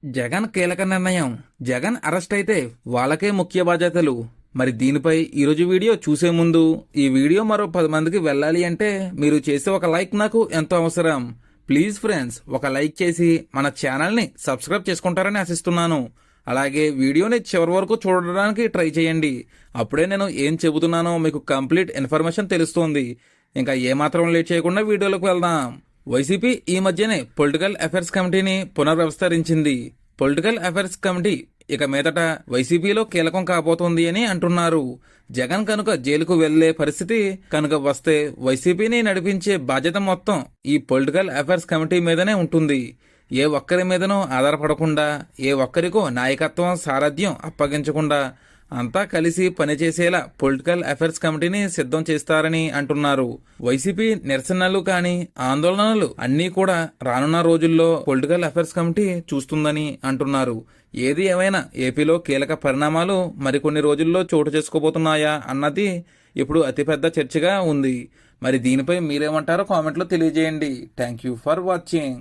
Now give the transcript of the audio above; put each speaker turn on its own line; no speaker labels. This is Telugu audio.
జగన్ కీలక నిర్ణయం. జగన్ అరెస్ట్ అయితే వాళ్ళకే ముఖ్య బాధ్యతలు. మరి దీనిపై ఈరోజు వీడియో చూసే ముందు ఈ వీడియో మరో 10 మందికి వెళ్ళాలి అంటే మీరు చేసే ఒక లైక్ నాకు ఎంతో అవసరం. ప్లీజ్ ఫ్రెండ్స్, ఒక లైక్ చేసి మన ఛానల్ని సబ్స్క్రైబ్ చేసుకుంటారని ఆశిస్తున్నాను. అలాగే వీడియోని చివరి వరకు చూడడానికి ట్రై చేయండి. అప్పుడే నేను ఏం చెబుతున్నానో మీకు కంప్లీట్ ఇన్ఫర్మేషన్ తెలుస్తుంది. ఇంకా ఏమాత్రం లేట్ చేయకుండా వీడియోలోకి వెళ్దాం. వైసీపీ ఈ మధ్యనే పొలిటికల్ అఫైర్స్ కమిటీని పునర్వ్యవస్థరించింది. పొలిటికల్ అఫైర్స్ కమిటీ ఇక మీదట వైసీపీలో కీలకం కాబోతోంది అని అంటున్నారు. జగన్ కనుక జైలుకు వెళ్లే పరిస్థితి కనుక వస్తే వైసీపీని నడిపించే బాధ్యత మొత్తం ఈ పొలిటికల్ అఫైర్స్ కమిటీ మీదనే ఉంటుంది. ఏ ఒక్కరి మీదనో ఆధారపడకుండా, ఏ ఒక్కరికో నాయకత్వం సారథ్యం అప్పగించకుండా అంతా కలిసి పనిచేసేలా పొలిటికల్ అఫైర్స్ కమిటీని సిద్ధం చేస్తారని అంటున్నారు. వైసీపీ నిరసనలు కానీ ఆందోళనలు అన్నీ కూడా రానున్న రోజుల్లో పొలిటికల్ అఫైర్స్ కమిటీ చూస్తుందని అంటున్నారు. ఏది ఏమైనా ఏపీలో కీలక పరిణామాలు మరికొన్ని రోజుల్లో చోటు చేసుకోబోతున్నాయా అన్నది ఇప్పుడు అతిపెద్ద చర్చగా ఉంది. మరి దీనిపై మీరేమంటారో కామెంట్లో తెలియజేయండి. Thank you for watching.